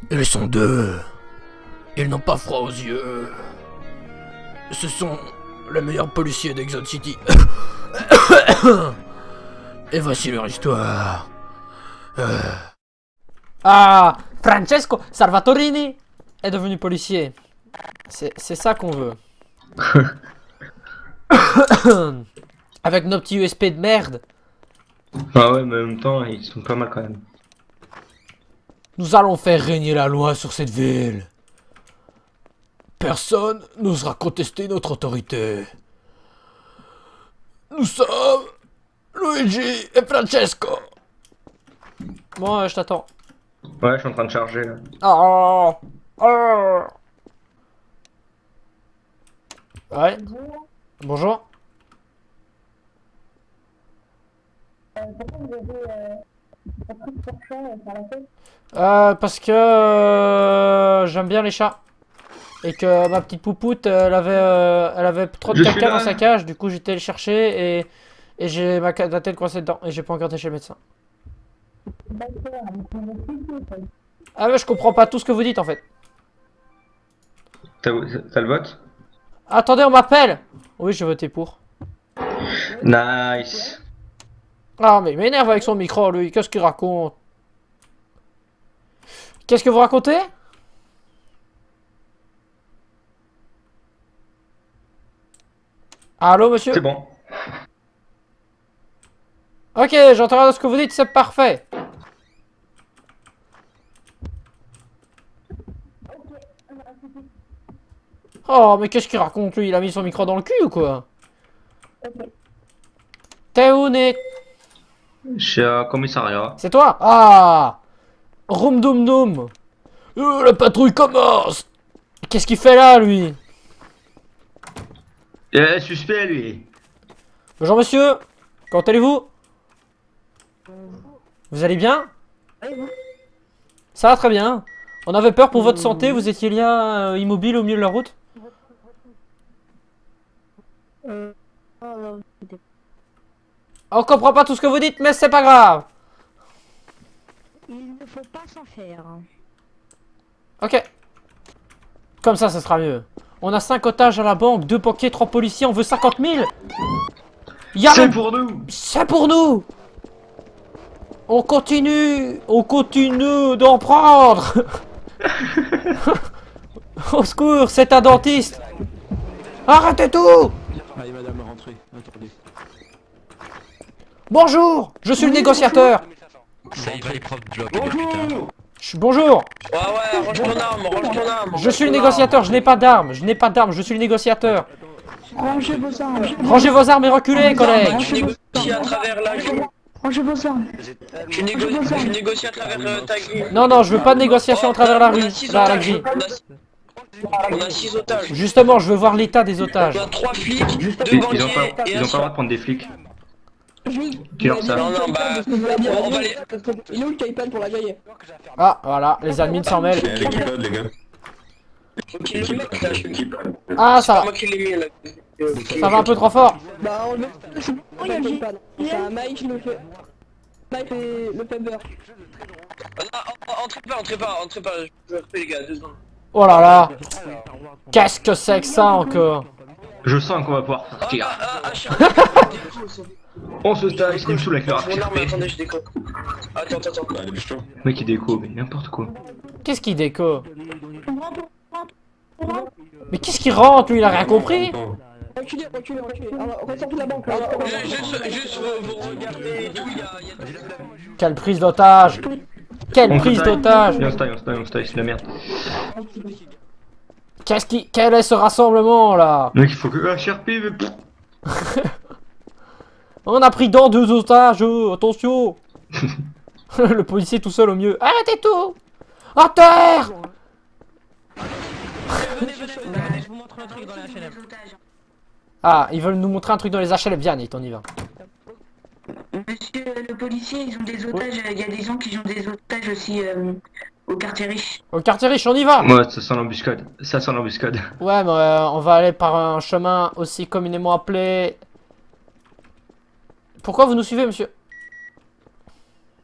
Ils sont deux. Ils n'ont pas froid aux yeux. Ce sont les meilleurs policiers d'Exode City. Et voici leur histoire. Ah, Francesco Salvatorini est devenu policier. C'est ça qu'on veut. Avec nos petits USP de merde, Ah ouais, mais en même temps, ils sont pas mal quand même. nous allons faire régner la loi sur cette ville. Personne n'osera contester notre autorité. Nous sommes Luigi et Francesco. Bon, je t'attends. Ouais, je suis en train de charger là. Oh, oh. Ouais. Bonjour. Parce que j'aime bien les chats. Et que ma petite poupoute, elle avait trop de Je suis caca là. dans sa cage, du coup j'étais le chercher et j'ai ma tête coincée dedans et j'ai pas encore été chez le médecin. Ah mais je comprends pas tout ce que vous dites en fait. T'as le vote? Attendez, on m'appelle. Oui, j'ai voté pour. Nice. Ah mais il m'énerve avec son micro lui, qu'est-ce qu'il raconte? Qu'est-ce que vous racontez? Allô monsieur? C'est bon. Ok, j'entends ce que vous dites, c'est parfait. Oh, mais qu'est-ce qu'il raconte lui? Il a mis son micro dans le cul ou quoi? T'es où, Nick? Je suis au commissariat. C'est toi? Ah! Roum doum doum. La patrouille commence! Qu'est-ce qu'il fait là, lui? Suspect lui. Bonjour, monsieur. Comment allez-vous? Vous allez bien? Ça va très bien. On avait peur pour votre santé, vous étiez là, immobile au milieu de la route? On comprend pas tout ce que vous dites, mais c'est pas grave. Il ne faut pas s'en faire. Ok. Comme ça sera mieux. On a 5 otages à la banque, 2 banquiers, 3 policiers, on veut 50 000. C'est pour nous. C'est pour nous. On continue d'en prendre. Au secours, c'est un dentiste. Arrêtez tout. Allez madame, rentrez, attendez. Bonjour, je suis le négociateur. Ça y va les profs de bloc, putain. Bonjour, Ouais, range ton arme, range ton arme. je suis le négociateur, je n'ai pas d'armes, je suis le négociateur. Rangez vos armes. Rangez vos armes et reculez, collègues. Tu négocies à travers la grille. Rangez vos armes. Tu négocies à travers ta grille. Non, je veux pas de négociation à travers la On rue, a 6 la otages. grille. On a 6 otages. Justement, je veux voir l'état des On otages. a 3 flics, 2 Ils ont pas, banquiers et ils un ont pas le droit soir. de prendre des flics. Oui. Qui leur savent? Non, bah, on va les... Il est où le caïpan pour la grille? Ah, voilà, les admins s'en mêlent. Faut qu'ils le mettent, là. Ah, C'est pas ça moi qui l'ai mis, là. va un peu trop fort. Bah on le c'est bon, il y a le caïpan. C'est un Mike le fait. Mike et le pepper. Entrez pas, je vais repérer les gars, 2 secondes. Oh là là. Qu'est-ce que c'est que ça encore? Je sens qu'on va pouvoir partir. Acharné. On se taille, ils me saoulent avec leur Mon arme, arc. attendez, je déco. Attends. Le mec il déco, mais n'importe quoi. Qu'est-ce qu'il déco? Mais qu'est-ce qu'il rentre lui? Il a rien compris? Reculez. Alors, on ressort de la banque. Là. Juste vous regardez d'où il y a Quelle prise d'otage! Quelle On se prise taille. d'otage! Viens, on se taille, c'est la merde. Quel est ce rassemblement là? Le mec il faut que. Ah, Sharpie, mais. On a pris dans 2 otages, attention! Le policier tout seul au mieux. Arrêtez tout! À terre! Venez, je vous montre un truc dans la HLM. Ah, ils veulent nous montrer un truc dans les HLM. Viens, Nate, on y va. Monsieur le policier, ils ont des otages. Il y a des gens qui ont des otages aussi au quartier riche. Au quartier riche, on y va! Ouais, ça sent l'embuscade. Ça sent l'embuscade. Ouais, mais on va aller par un chemin aussi communément appelé... Pourquoi vous nous suivez, monsieur?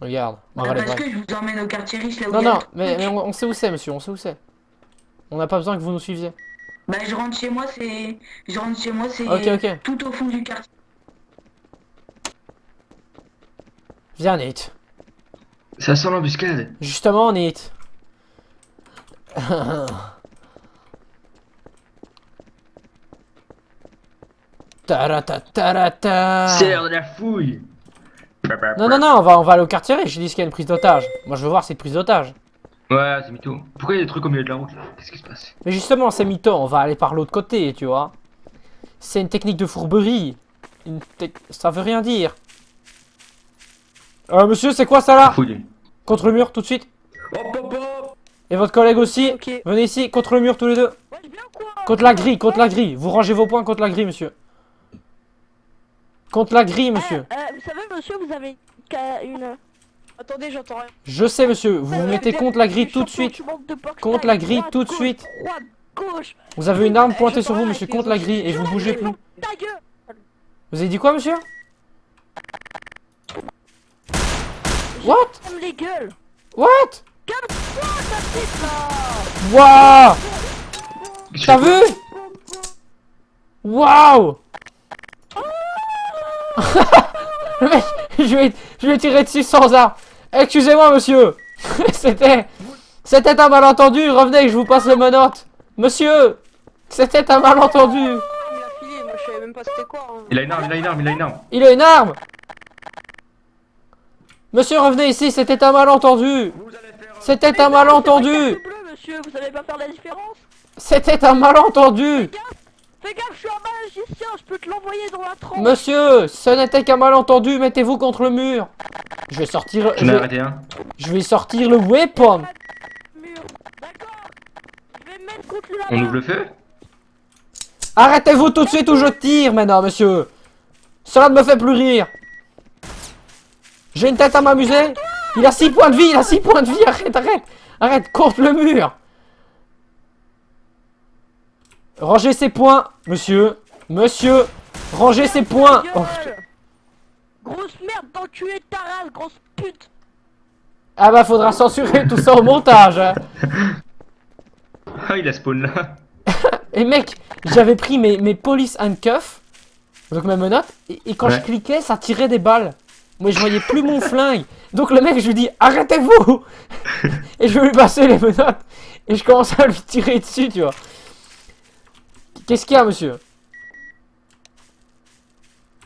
Regarde. On va aller Parce voir. que je vous emmène au quartier riche là où Non, il y a non, le mais truc. on sait où c'est, monsieur, on sait où c'est. On n'a pas besoin que vous nous suiviez. Bah je rentre chez moi, c'est... Je rentre chez moi, c'est Ok, ok. tout au fond du quartier. Viens, Nate. Ça sent l'embuscade. Justement, Nate. Tarata. C'est l'heure de la fouille. Non, non, non, on va aller au quartier riche. J'ai dit qu'il y a une prise d'otage. Moi, je veux voir cette prise d'otage. Ouais, c'est mytho. Pourquoi il y a des trucs au milieu de la route là? Qu'est-ce qui se passe? Mais justement, c'est mytho. On va aller par l'autre côté, tu vois. C'est une technique de fourberie. Ça veut rien dire. Monsieur, c'est quoi ça là? Fouille. Contre le mur, tout de suite. Hop hop hop. Et votre collègue aussi. Ok. Venez ici, contre le mur, tous les deux. Ouais, je viens quoi? Contre la grille, contre la grille. Vous rangez vos points contre la grille, monsieur. Contre la grille, monsieur. Vous savez, monsieur, vous avez une... Attendez, j'entends rien. Je sais, monsieur. Vous vous mettez contre la grille tout de suite. Contre la grille tout de suite. Droite, gauche. Vous avez une arme pointée sur vous, monsieur, contre la grille. Et vous bougez plus. Ta gueule. Vous avez dit quoi, monsieur? What? Ferme les gueules. What? Calme-toi, ta petite là. Waouh! T'as vu? Waouh! Le mec, je vais tirer dessus sans arme. Excusez-moi, monsieur. C'était un malentendu. Revenez, je vous passe les menottes. Monsieur, c'était un malentendu. Il m'a filé, moi je savais même pas c'était quoi. Hein. Il a une arme, il a une arme, il a une arme. Il a une arme. Monsieur, revenez ici. C'était un malentendu. C'était un malentendu. Bleu, monsieur, vous savez pas faire la différence? C'était un malentendu. Fais gaffe, je suis un magicien, je peux te l'envoyer dans la tronche. Monsieur, ce n'était qu'un malentendu. Mettez-vous contre le mur. Je vais sortir. J'en ai arrêté un. Je vais sortir le weapon. Mur, d'accord. Je vais me mettre contre la On ouvre le feu? Arrêtez-vous tout de suite ou je tire maintenant, monsieur. Cela ne me fait plus rire. J'ai une tête à m'amuser. Il a 6 points de vie, il a 6 points de vie. Arrête, arrête. Arrête, contre le mur. Rangez ses points, monsieur. Monsieur, rangez ses points. Oh, putain. Grosse merde d'enculé de ta race, grosse pute. Ah bah faudra censurer tout ça au montage. Hein. Ah, il a spawn là. Et mec, j'avais pris mes police handcuffs, donc mes menottes, et quand je Ouais. cliquais, ça tirait des balles. Moi, je voyais plus mon flingue. Donc le mec, je lui dis, arrêtez-vous. Et je lui passer les menottes. Et je commence à lui tirer dessus, tu vois. Qu'est-ce qu'il y a, monsieur?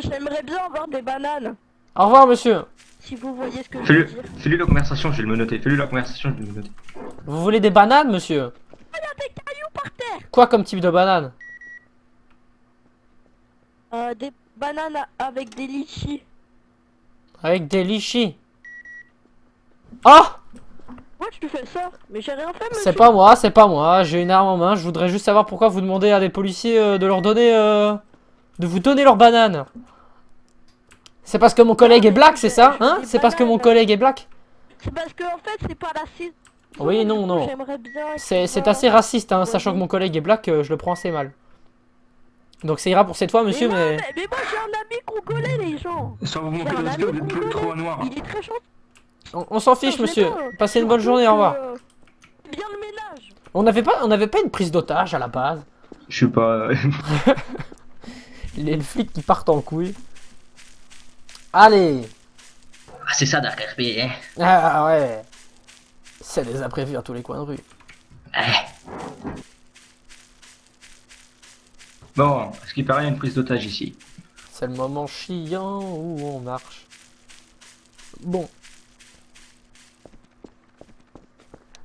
J'aimerais bien avoir des bananes. Au revoir, monsieur. Si vous voyez ce que je veux dire. Fais-lui la conversation, je vais le noter. Fais-lui la conversation, je vais le noter. Vous voulez des bananes, monsieur? Il y a des cailloux par terre. Quoi comme type de banane? Des bananes avec des litchis. Avec des lichis. Ah! Moi tu fais ça, mais j'ai rien fait, monsieur. C'est pas moi, c'est pas moi. J'ai une arme en main. Je voudrais juste savoir pourquoi vous demandez à des policiers de leur donner... de vous donner leurs bananes. C'est parce que mon collègue est black, c'est ça? Hein? C'est parce que mon collègue est black? C'est parce que en fait c'est pas la saison. Oui, non, Du coup, non. J'aimerais bien. C'est assez raciste, hein, sachant que mon collègue est black, je le prends assez mal. Donc ça ira pour cette fois, monsieur, mais... Mais moi j'ai un ami congolais, les gens. Sans vous J'ai manquer un de respect, ami vous êtes plus trop noir. Il est très gentil. On s'en fiche, monsieur. Passez une bonne journée, au revoir. Bien le ménage. On n'avait pas une prise d'otage à la base. Je sais pas. Les flics qui partent en couille. Allez. Ah, c'est ça, Dark RP, hein. Ah ouais. Ça les a prévus à tous les coins de rue. Bon, ce qui paraît, il y a une prise d'otage ici. C'est le moment chiant où on marche. Bon.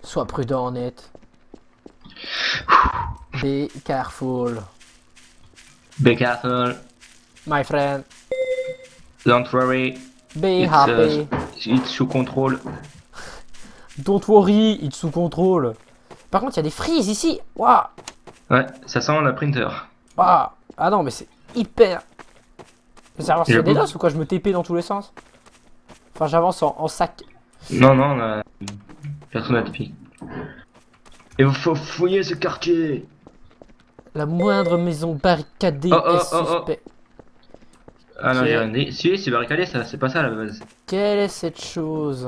Sois prudent, net. Be careful, Be careful. my friend. Don't worry. Be happy. It's sous contrôle. Don't worry, it's sous contrôle. Par contre, il y a des frises ici. Waouh. Ouais, ça sent la printer. Waouh. Ah non, mais c'est hyper... Mais ça avance Et sur le des coup- noces ou quoi? Je me TP dans tous les sens. Enfin, j'avance en sac. Non, non, on a... personne atypique. Et il faut fouiller ce quartier. La moindre maison barricadée Oh, oh, est oh, oh. suspect. Ah non, Ok. j'ai rien dit. Si, c'est barricadé, ça, c'est pas ça à la base. Quelle est cette chose?